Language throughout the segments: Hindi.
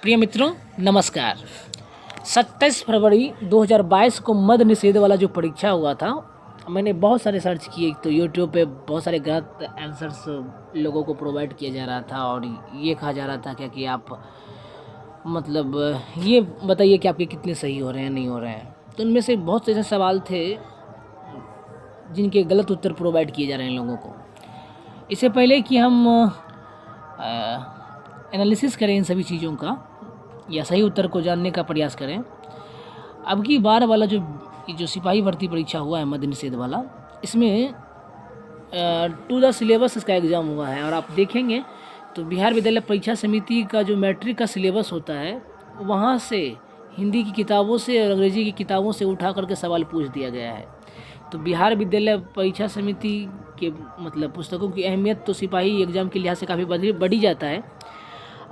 प्रिय मित्रों, नमस्कार। 27 फरवरी 2022 को मद निषेध वाला जो परीक्षा हुआ था, मैंने बहुत सारे सर्च किए तो यूट्यूब पे बहुत सारे गलत आंसर्स लोगों को प्रोवाइड किया जा रहा था और ये कहा जा रहा था क्या कि आप मतलब ये बताइए कि आपके कितने सही हो रहे हैं नहीं हो रहे हैं। तो उनमें से बहुत से ऐसे सवाल थे जिनके गलत उत्तर प्रोवाइड किए जा रहे हैं लोगों को। इससे पहले कि हम एनालिसिस करें इन सभी चीज़ों का या सही उत्तर को जानने का प्रयास करें, अब की बार वाला जो सिपाही भर्ती परीक्षा हुआ है मद्य निषेध वाला, इसमें टू द सिलेबस इसका एग्ज़ाम हुआ है। और आप देखेंगे तो बिहार विद्यालय परीक्षा समिति का जो मैट्रिक का सिलेबस होता है वहाँ से हिंदी की किताबों से और अंग्रेजी की किताबों से उठा करके सवाल पूछ दिया गया है। तो बिहार विद्यालय परीक्षा समिति के मतलब पुस्तकों की अहमियत तो सिपाही एग्ज़ाम के लिहाज से काफ़ी बढ़ी जाता है।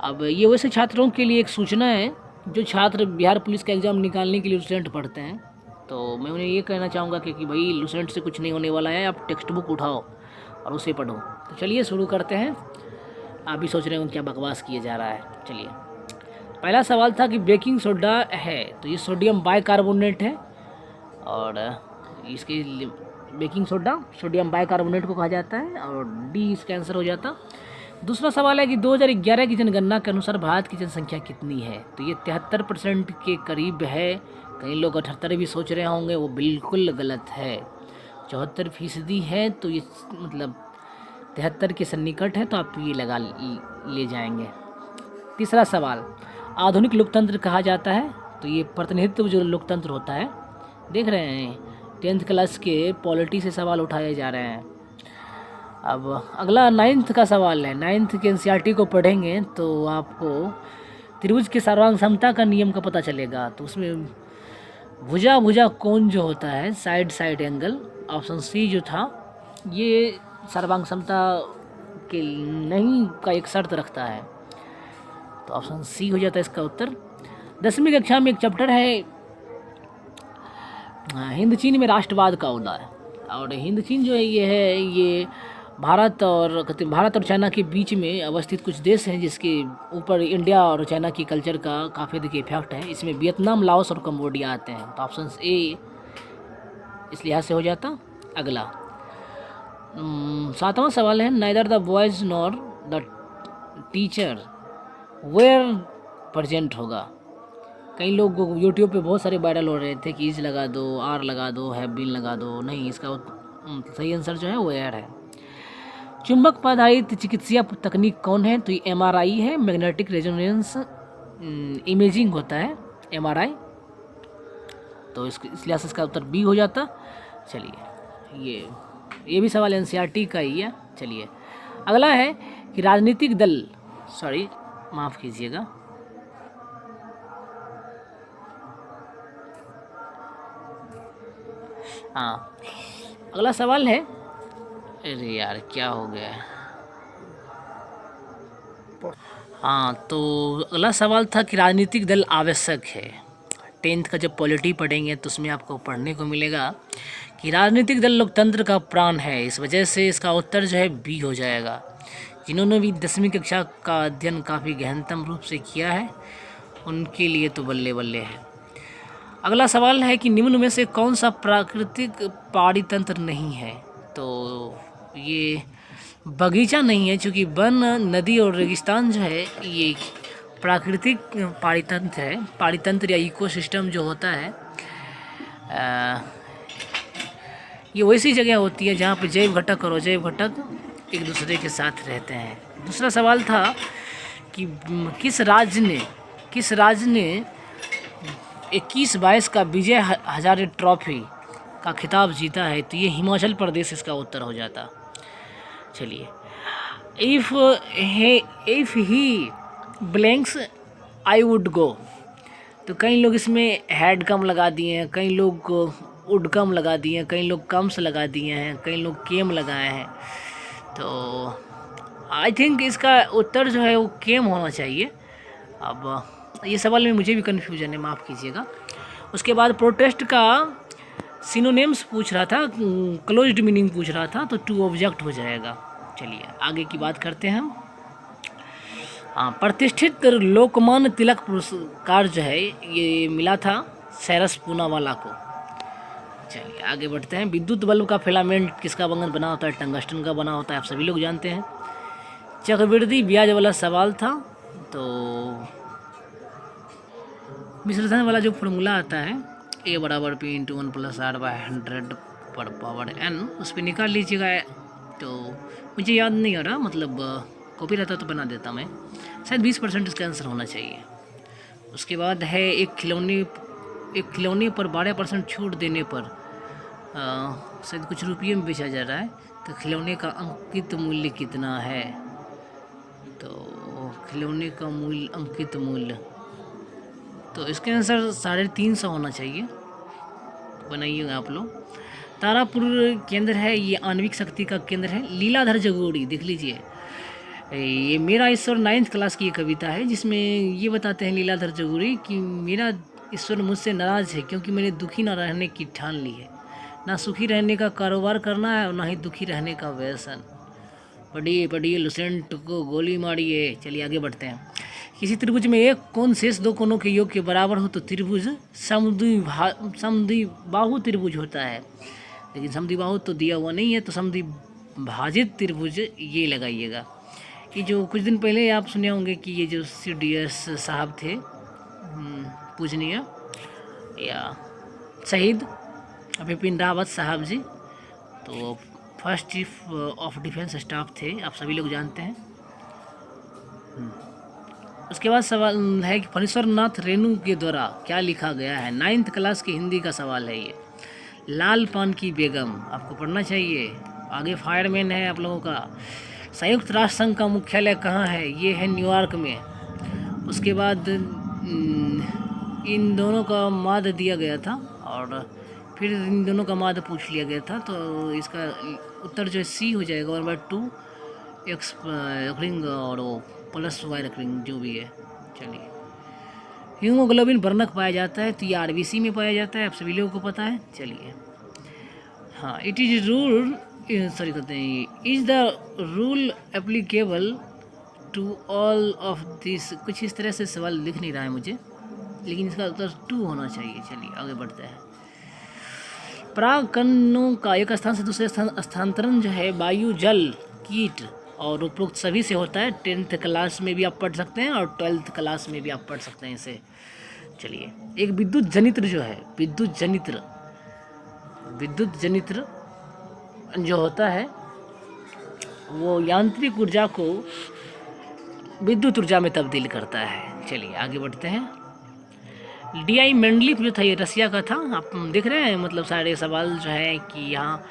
अब ये वैसे छात्रों के लिए एक सूचना है जो छात्र बिहार पुलिस का एग्ज़ाम निकालने के लिए लुसेंट पढ़ते हैं। तो मैं उन्हें ये कहना चाहूँगा कि भाई लुसेंट से कुछ नहीं होने वाला है, आप टेक्स्ट बुक उठाओ और उसे पढ़ो। तो चलिए शुरू करते हैं। आप भी सोच रहे हो क्या बकवास किया जा रहा है। चलिए, पहला सवाल था कि बेकिंग सोडा है तो ये सोडियम बाइकार्बोनेट है और इसके बेकिंग सोडा सोडियम बाइकार्बोनेट को कहा जाता है और डी इसका आंसर हो जाता। दूसरा सवाल है कि 2011 की जनगणना के अनुसार भारत की जनसंख्या कितनी है, तो ये 73% के करीब है। कई लोग 78 भी सोच रहे होंगे, वो बिल्कुल गलत है। 74% है, तो ये मतलब 73 के सन्निकट है, तो आप ये लगा ले जाएंगे। तीसरा सवाल, आधुनिक लोकतंत्र कहा जाता है तो ये प्रतिनिधित्व जो लोकतंत्र होता है, देख रहे हैं 10th क्लास के पॉलिटी से सवाल उठाए जा रहे हैं। अब अगला 9th का सवाल है। 9th के एनसीईआरटी को पढ़ेंगे तो आपको त्रिभुज के सर्वांग समता का नियम का पता चलेगा। तो उसमें भुजा कोण जो होता है, साइड एंगल, ऑप्शन सी जो था ये सर्वांग समता के नहीं का एक शर्त रखता है, तो ऑप्शन सी हो जाता है इसका उत्तर। 10वीं कक्षा में एक चैप्टर है हिंद चीन में राष्ट्रवाद का उदय, और हिंद चीन जो है ये भारत और चाइना के बीच में अवस्थित कुछ देश हैं जिसके ऊपर इंडिया और चाइना की कल्चर का काफ़ी देखिए इफेक्ट है। इसमें वियतनाम, लाओस और कंबोडिया आते हैं, तो ऑप्शन ए इस लिहाज से हो जाता। अगला 7वां सवाल है, neither the boys nor the teacher were present होगा। कई लोग यूट्यूब पे बहुत सारे वायरल हो रहे थे कि इज लगा दो, आर लगा दो, हैव बीन लगा दो। नहीं, इसका सही आंसर जो है वेयर है। चुंबक आधारित चिकित्सीय तकनीक कौन है, तो ये MRI है, मैग्नेटिक रेजोनेंस इमेजिंग होता है MRI, तो इस लिहाज से इसका उत्तर बी हो जाता। चलिए, ये भी सवाल NCERT का ही है। चलिए, अगला है कि राजनीतिक दल, माफ़ कीजिएगा, हाँ, अगला सवाल है, अरे यार क्या हो गया है। हाँ, तो अगला सवाल था कि राजनीतिक दल आवश्यक है। 10th का जब पॉलिटी पढ़ेंगे तो उसमें आपको पढ़ने को मिलेगा कि राजनीतिक दल लोकतंत्र का प्राण है। इस वजह से इसका उत्तर जो है बी हो जाएगा। जिन्होंने भी 10वीं कक्षा का अध्ययन काफ़ी गहनतम रूप से किया है उनके लिए तो बल्ले बल्ले है। अगला सवाल है कि निम्न में से कौन सा प्राकृतिक पारितंत्र नहीं है, तो ये बगीचा नहीं है, क्योंकि वन, नदी और रेगिस्तान जो है ये प्राकृतिक पारितंत्र या इकोसिस्टम जो होता है ये वैसी जगह होती है जहाँ पे जैव घटक और अजैव घटक एक दूसरे के साथ रहते हैं। दूसरा सवाल था कि किस राज्य ने 21-22 का विजय हजारे ट्रॉफी का खिताब जीता है, तो ये हिमाचल प्रदेश इसका उत्तर हो जाता। चलिए, if he blanks I would go, तो कई लोग इसमें हैड कम लगा दिए हैं, कई लोग वुड कम लगा दिए हैं, कई लोग कम्स लगा दिए हैं, कई लोग केम लगाए हैं। तो आई थिंक इसका उत्तर जो है वो केम होना चाहिए। अब ये सवाल में मुझे भी कन्फ्यूजन है, माफ़ कीजिएगा। उसके बाद प्रोटेस्ट का सिनोनिम्स पूछ रहा था, क्लोज्ड मीनिंग पूछ रहा था, तो टू ऑब्जेक्ट हो जाएगा। चलिए आगे की बात करते हैं हम। हाँ, प्रतिष्ठित लोकमान्य तिलक पुरस्कार जो है ये मिला था सैरस पूनावाला को। चलिए आगे बढ़ते हैं। विद्युत बल्ब का फिलामेंट किसका बना होता है? टंगस्टन का बना होता है, आप सभी लोग जानते हैं। चक्रवृद्धि ब्याज वाला सवाल था, तो विश्लेषण वाला जो फॉर्मूला आता है A बराबर P into 1 plus R by 100 पर पावर n, उस पर निकाल लीजिएगा। तो मुझे याद नहीं आ रहा, मतलब कॉपी रहता तो बना देता मैं। शायद 20% इसका आंसर होना चाहिए। उसके बाद है एक खिलौने पर 12% छूट देने पर शायद कुछ रुपये में बेचा जा रहा है, तो खिलौने का अंकित मूल्य कितना है? तो खिलौने का मूल्य, अंकित मूल्य, तो इसके आंसर 350 होना चाहिए। बनाइएगा आप लोग। तारापुर केंद्र है, ये आणविक शक्ति का केंद्र है। लीलाधर जगोड़ी, देख लीजिए, ये मेरा ईश्वर 9th क्लास की ये कविता है, जिसमें ये बताते हैं लीलाधर जगोड़ी कि मेरा ईश्वर मुझसे नाराज़ है क्योंकि मैंने दुखी ना रहने की ठान ली है। ना सुखी रहने का कारोबार करना है और ना ही दुखी रहने का व्यसन। पढ़िए लुसेंट को गोली मारिए। चलिए आगे बढ़ते हैं। किसी त्रिभुज में एक कोण शेष दो कोणों के योग के बराबर हो तो त्रिभुज समद्विबाहु त्रिभुज होता है। लेकिन समद्विबाहु तो दिया हुआ नहीं है, तो समद्विभाजित त्रिभुज ये लगाइएगा। कि जो कुछ दिन पहले आप सुने होंगे कि ये जो CDS साहब थे, पूजनीय या शहीद बिपिन रावत साहब जी, तो first chief of defence staff थे, आप सभी लोग जानते हैं। उसके बाद सवाल है कि फणीश्वर नाथ रेणु के द्वारा क्या लिखा गया है? 9th क्लास की हिंदी का सवाल है ये। लाल पान की बेगम, आपको पढ़ना चाहिए। आगे फायरमैन है आप लोगों का। संयुक्त राष्ट्र संघ का मुख्यालय कहाँ है? ये है न्यूयॉर्क में। उसके बाद इन दोनों का माद दिया गया था और फिर इन दोनों का माद पूछ लिया गया था, तो इसका उत्तर जो है C हो जाएगा। 1/2 X रिंग और वो प्लस Y रिंग जो भी है। चलिए, हीमोग्लोबिन वर्णक पाया जाता है, तो ये RBC में पाया जाता है, आप सभी लोगों को पता है। चलिए, हाँ, इट इज रूल, सॉरी कहते हैं, is the rule applicable to all of this, कुछ इस तरह से सवाल लिख नहीं रहा है मुझे, लेकिन इसका उत्तर 2 होना चाहिए। चलिए आगे बढ़ते हैं। परागकणों का एक स्थान से दूसरे स्थान स्थानांतरण जो है वायु, जल, कीट और उपरोक्त सभी से होता है। 10th क्लास में भी आप पढ़ सकते हैं और 12th क्लास में भी आप पढ़ सकते हैं इसे। चलिए, एक विद्युत जनित्र जो है, विद्युत जनित्र जो होता है वो यांत्रिक ऊर्जा को विद्युत ऊर्जा में तब्दील करता है। चलिए आगे बढ़ते हैं। DI मेंडलीफ जो था ये रसिया का था। आप देख रहे हैं, मतलब सारे सवाल जो है कि यहाँ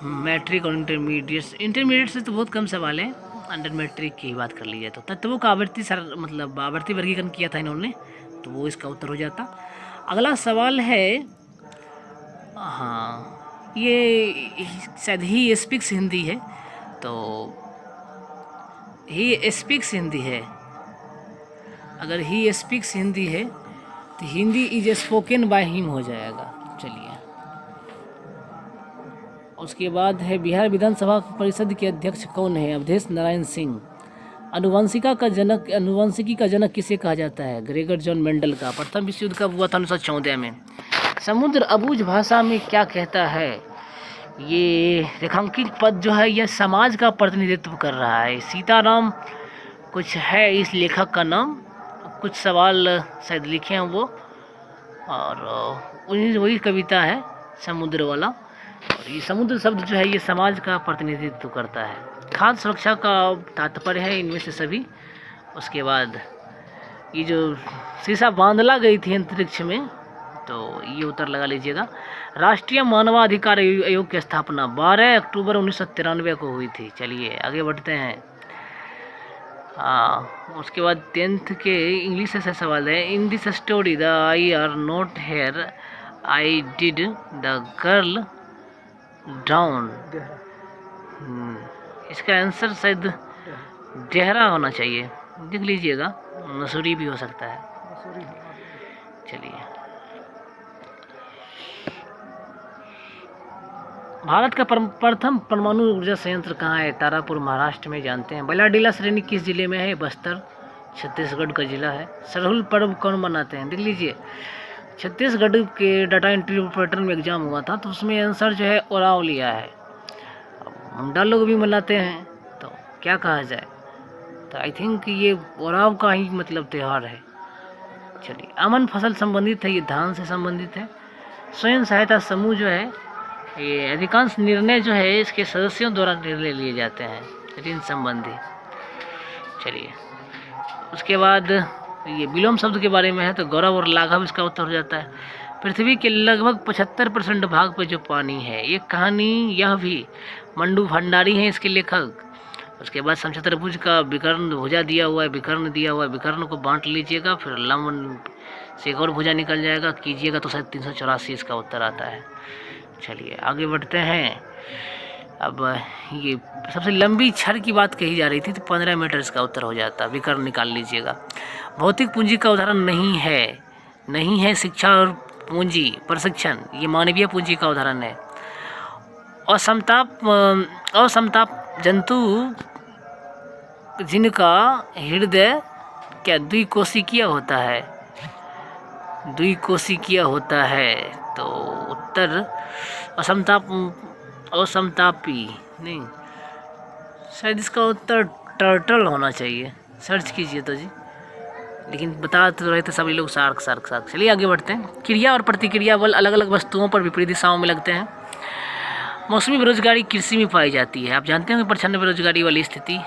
मैट्रिक और इंटरमीडिएट से तो बहुत कम सवाल है, अंडर मैट्रिक की बात कर लीजिए तो तत्वों का आवर्ती वर्गीकरण किया था इन्होंने, तो वो इसका उत्तर हो जाता। अगला सवाल है, हाँ, ये शायद ही स्पीक्स हिंदी है, तो ही स्पीक्स हिंदी है। अगर ही स्पीक्स हिंदी है तो Hindi is spoken by him हो जाएगा। चलिए, उसके बाद है बिहार विधानसभा परिषद के अध्यक्ष कौन है? अवधेश नारायण सिंह। अनुवांशिकी का जनक किसे कहा जाता है? ग्रेगर जॉन मेंडल का। प्रथम विश्व युद्ध कब हुआ था? 1914 में। समुद्र अबूझ भाषा में क्या कहता है? ये रेखांकित पद जो है यह समाज का प्रतिनिधित्व कर रहा है। सीताराम कुछ है इस लेखक का नाम, कुछ सवाल शायद लिखे हैं वो, और वही कविता है समुद्र वाला। और ये समुद्र शब्द जो है ये समाज का प्रतिनिधित्व करता है। खाद्य सुरक्षा का तात्पर्य है इनमें से सभी। उसके बाद ये जो शीशा बांधला गई थी अंतरिक्ष में, तो ये उत्तर लगा लीजिएगा। राष्ट्रीय मानवाधिकार आयोग की स्थापना 12 अक्टूबर 1993 को हुई थी। चलिए आगे बढ़ते हैं। उसके बाद 10th के इंग्लिश से सवाल है। In this story the I R not here, I did the girl down. इसका आंसर शायद डेहरा होना चाहिए, देख लीजिएगा, मसूरी भी हो सकता है। चलिए, भारत का प्रथम परमाणु ऊर्जा संयंत्र कहाँ है? तारापुर, महाराष्ट्र में, जानते हैं। बैलाडीला श्रेणी किस जिले में है? बस्तर, छत्तीसगढ़ का जिला है। सरहुल पर्व कौन मनाते हैं? देख लीजिए, छत्तीसगढ़ के डाटा एंट्री ऑपरेटर में एग्जाम हुआ था, तो उसमें आंसर जो है ओराव लिया है। मुंडा लोग भी मनाते हैं, तो क्या कहा जाए, तो आई थिंक ये ओराव का ही मतलब त्यौहार है। चलिए, अमन फसल संबंधित है, ये धान से संबंधित है। स्वयं सहायता समूह जो है, ये अधिकांश निर्णय जो है इसके सदस्यों द्वारा निर्णय लिए जाते हैं ऋण संबंधी। चलिए, उसके बाद ये विलोम शब्द के बारे में है, तो गौरव और लाघव इसका उत्तर हो जाता है। पृथ्वी के लगभग 75% भाग पर जो पानी है, ये कहानी यह भी मंडू भंडारी हैं इसके लेखक। उसके बाद समचतुर्भुज का विकर्ण भुजा दिया हुआ है, विकर्ण दिया हुआ है, विकर्ण को बांट लीजिएगा, फिर लंब से एक और भुजा निकल जाएगा, कीजिएगा तो शायद 384 इसका उत्तर आता है। चलिए आगे बढ़ते हैं। अब ये सबसे लंबी छड़ की बात कही जा रही थी, तो 15 मीटर इसका उत्तर हो जाता, विकर्ण निकाल लीजिएगा। भौतिक पूंजी का उदाहरण नहीं है शिक्षा और पूंजी प्रशिक्षण, ये मानवीय पूंजी का उदाहरण है। असमता जंतु जिनका हृदय क्या द्विकोशिकीय होता है, तो उत्तर असमतापी नहीं, शायद इसका उत्तर टर्टल होना चाहिए। सर्च कीजिए तो जी, लेकिन बता तो रहे थे सभी लोग सार्क। चलिए आगे बढ़ते हैं। क्रिया और प्रतिक्रिया बल अलग अलग वस्तुओं पर विपरीत दिशाओं में लगते हैं। मौसमी बेरोजगारी कृषि में पाई जाती है। आप जानते होंगे प्रचंड बेरोजगारी वाली स्थिति,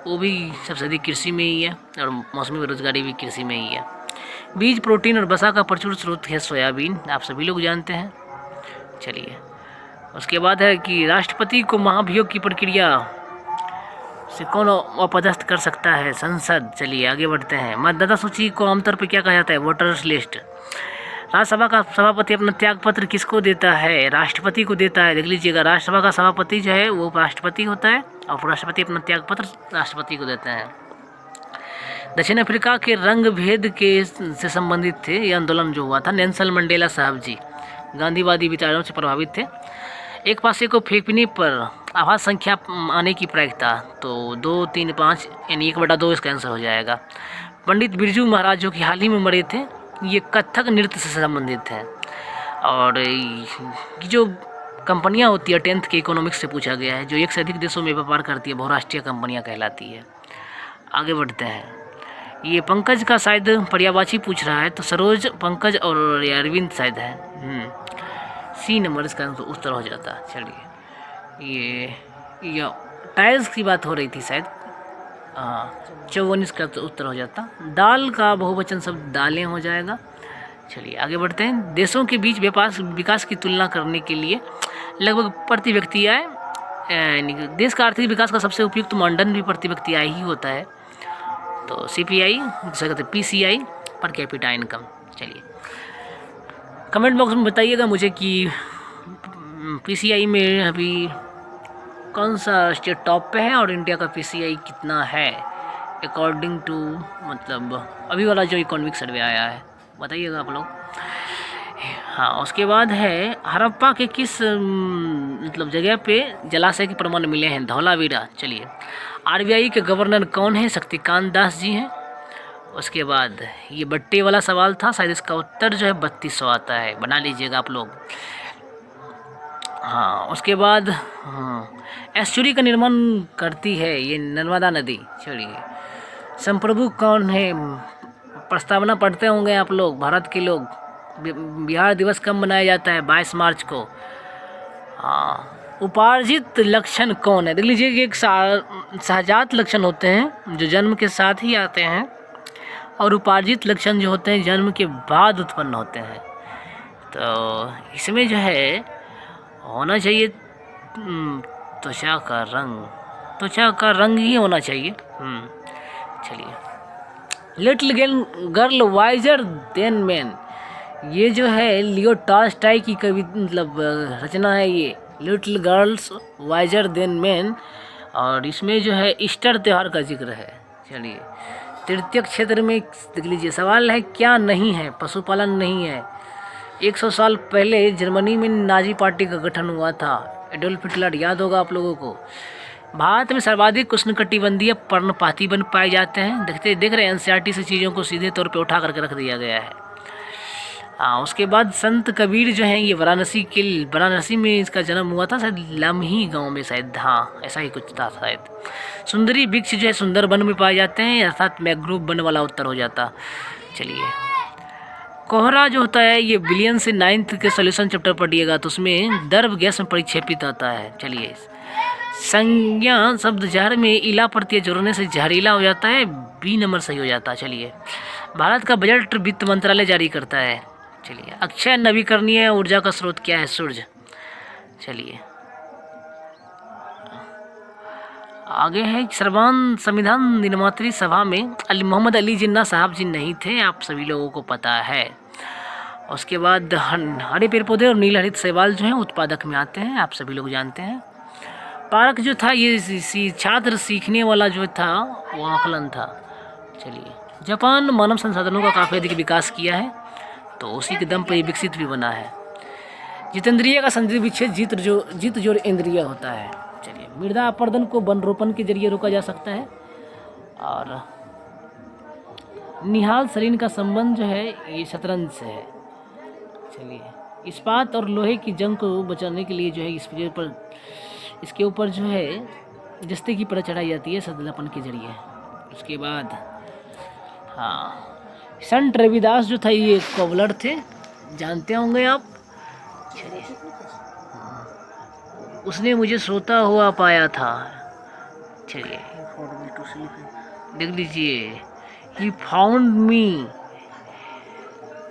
वो भी सबसे अधिक कृषि में ही है, और मौसमी बेरोजगारी भी कृषि में ही है। बीज, प्रोटीन और वसा का प्रचुर स्रोत है सोयाबीन, आप सभी लोग जानते हैं। चलिए, उसके बाद है कि राष्ट्रपति को महाभियोग की प्रक्रिया से कौन अपदस्थ कर सकता है? संसद। चलिए आगे बढ़ते हैं। मतदाता सूची को आमतौर पर क्या कहा जाता है? Voters list. राज्यसभा का सभापति अपना त्यागपत्र किसको देता है? राष्ट्रपति को देता है। देख लीजिएगा, राज्यसभा का सभापति जो है वो राष्ट्रपति होता है, और राष्ट्रपति अपना त्यागपत्र राष्ट्रपति को देते हैं। दक्षिण अफ्रीका के रंग भेद के से संबंधित थे ये आंदोलन जो हुआ था। नेल्सन मंडेला साहब जी गांधीवादी विचारों से प्रभावित थे। एक पासे को फेंकने पर आवाज़ संख्या आने की प्रायिकता, तो 2, 3, 5 यानी 1/2 इसका आंसर हो जाएगा। पंडित बिरजू महाराज जो कि हाल ही में मरे थे, ये कथक नृत्य से संबंधित हैं। और जो कंपनियां होती है 10th के इकोनॉमिक्स से पूछा गया है, जो एक से अधिक देशों में व्यापार करती है, बहुराष्ट्रीय कंपनियां कहलाती है। आगे बढ़ते हैं। ये पंकज का शायद पर्यायवाची पूछ रहा है, तो सरोज, पंकज और अरविंद शायद है। सी नंबर इसका उत्तर हो जाता। चलिए, ये टाइल्स की बात हो रही थी शायद, 54 का उत्तर हो जाता। दाल का बहुवचन शब्द दालें हो जाएगा। चलिए आगे बढ़ते हैं। देशों के बीच विकास की तुलना करने के लिए लगभग प्रति व्यक्ति आय, देश का आर्थिक विकास का सबसे उपयुक्त मानदंड भी प्रति व्यक्ति आय ही होता है, तो CPI जिसे कहते हैं PCI, पर कैपिटा इनकम। चलिए कमेंट बॉक्स में बताइएगा मुझे कि PCI में अभी कौन सा स्टेट टॉप पे है और इंडिया का PCI कितना है अकॉर्डिंग टू मतलब अभी वाला जो इकोनॉमिक सर्वे आया है, बताइएगा आप लोग। हाँ, उसके बाद है हड़प्पा के किस मतलब जगह पे जलाशय के प्रमाण मिले हैं? धौलावीरा। चलिए, RBI के गवर्नर कौन है? शक्तिकांत दास जी हैं। उसके बाद ये बट्टे वाला सवाल था, शायद इसका उत्तर जो है 3200 आता है, बना लीजिएगा आप लोग। हाँ, उसके बाद एस्चुरी का निर्माण करती है ये नर्मदा नदी। चलिए, संप्रभु कौन है? प्रस्तावना पढ़ते होंगे आप लोग, भारत के लोग। बिहार दिवस कब मनाया जाता है? 22 मार्च को। हाँ, उपार्जित लक्षण कौन है? देख लीजिए कि एक सहजात लक्षण होते हैं जो जन्म के साथ ही आते हैं, और उपार्जित लक्षण जो होते हैं जन्म के बाद उत्पन्न होते हैं। तो इसमें जो है होना चाहिए त्वचा का रंग ही होना चाहिए। चलिए, little girl visor then man, ये जो है लियो टॉल्स्टॉय की कवि मतलब रचना है ये, little girls visor then man, और इसमें जो है ईस्टर त्यौहार का जिक्र है। चलिए, तृतीय क्षेत्र में देख लीजिए, सवाल है क्या नहीं है? पशुपालन नहीं है। 100 साल पहले जर्मनी में नाजी पार्टी का गठन हुआ था। एडोल्फ हिटलर याद होगा आप लोगों को। भारत में सर्वाधिक उष्णकटिबंधीय पर्णपाती वन पाए जाते हैं। देख रहे हैं एनसीईआरटी से चीज़ों को सीधे तौर पे उठा करके रख दिया गया है। हाँ, उसके बाद संत कबीर जो हैं ये वाराणसी में इसका जन्म हुआ था, शायद लम्ही गांव में, शायद, हाँ ऐसा ही कुछ था शायद। सुंदरी वृक्ष जो है सुंदर वन में पाए जाते हैं, अर्थात मैंग्रोव वन वाला उत्तर हो जाता। चलिए, कोहरा जो होता है ये विलियन से 9th के सॉल्यूशन चैप्टर पढ़िएगा तो उसमें द्रव गैस में परिक्षेपित होता है। चलिए, संज्ञा शब्द जहर में इला प्रत्यय जोड़ने से जहरीला हो जाता है, बी नंबर सही हो जाता है। चलिए, भारत का बजट वित्त मंत्रालय जारी करता है। चलिए, अक्षय नवीकरणीय ऊर्जा का स्रोत क्या है? सूरज। चलिए, आगे है संविधान निर्मात्री सभा में मोहम्मद अली जिन्ना साहब जी नहीं थे, आप सभी लोगों को पता है। उसके बाद हरे पेड़ पौधे और नील हरित शैवाल जो हैं उत्पादक में आते हैं, आप सभी लोग जानते हैं। पार्क जो था ये छात्र सीखने वाला जो था वो आकलन था। चलिए, जापान मानव संसाधनों का काफ़ी अधिक विकास किया है, तो उसी के दम पर ये विकसित भी बना है। जितेंद्रिय का संधि विच्छेद जित जोड़ इंद्रिय होता है। चलिए, मृदा अपर्दन को वन रोपण के जरिए रोका जा सकता है। और निहाल सरीन का संबंध जो है ये शतरंज से है। चलिए, इस्पात और लोहे की जंग को बचाने के लिए जो है इसके ऊपर जो है जस्ते की परत चढ़ाई जाती है सदलापन के जरिए। उसके बाद हाँ, संत रविदास जो था ये कॉवलर थे, जानते होंगे आप। चलिए, उसने मुझे सोता हुआ पाया था। चलिए, देख लीजिए, ही फाउंड मी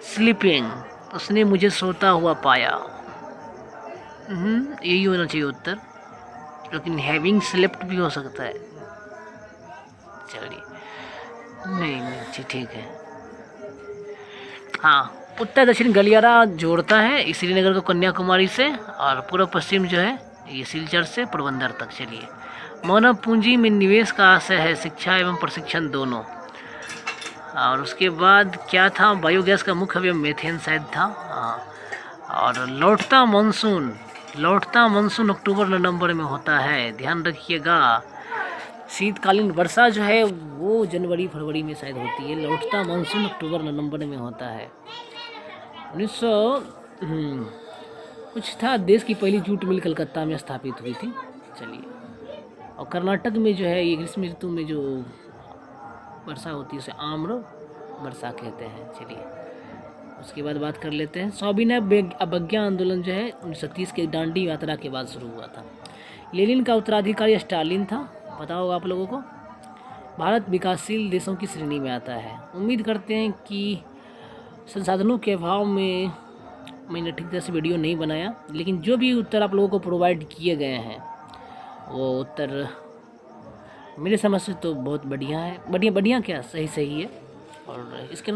स्लीपिंग, उसने मुझे सोता हुआ पाया। यही होना चाहिए उत्तर, लेकिन हैविंग स्लेप्ट भी हो सकता है। चलिए, नहीं ठीक है। हाँ, उत्तर दक्षिण गलियारा जोड़ता है श्रीनगर को कन्याकुमारी से, और पूर्व पश्चिम जो है ये सिलचर से पोरबंदर तक। चलिए, मानव पूंजी में निवेश का आशय है शिक्षा एवं प्रशिक्षण दोनों। और उसके बाद क्या था? बायोगैस का मुख्य अवयव मेथेन शायद था। हाँ, और लौटता मानसून अक्टूबर नवंबर में होता है, ध्यान रखिएगा। शीतकालीन वर्षा जो है वो जनवरी फरवरी में शायद होती है, लौटता मानसून अक्टूबर नवंबर में होता है। 1900 कुछ था, देश की पहली जूट मिल कलकत्ता में स्थापित हुई थी। चलिए, और कर्नाटक में जो है ये ग्रीष्म ऋतु में जो वर्षा होती है उसे आम्र वर्षा कहते हैं। चलिए, उसके बाद बात कर लेते हैं स्वाभिनव अवज्ञा आंदोलन जो है 1930 के दांडी यात्रा के बाद शुरू हुआ था। लेनिन का उत्तराधिकारी स्टालिन था, पता होगा आप लोगों को। भारत विकासशील देशों की श्रेणी में आता है। उम्मीद करते हैं कि संसाधनों के अभाव में मैंने ठीक तरह से वीडियो नहीं बनाया, लेकिन जो भी उत्तर आप लोगों को प्रोवाइड किए गए हैं वो उत्तर मेरे समझ से तो बहुत बढ़िया है। बढ़िया क्या, सही है। और इसके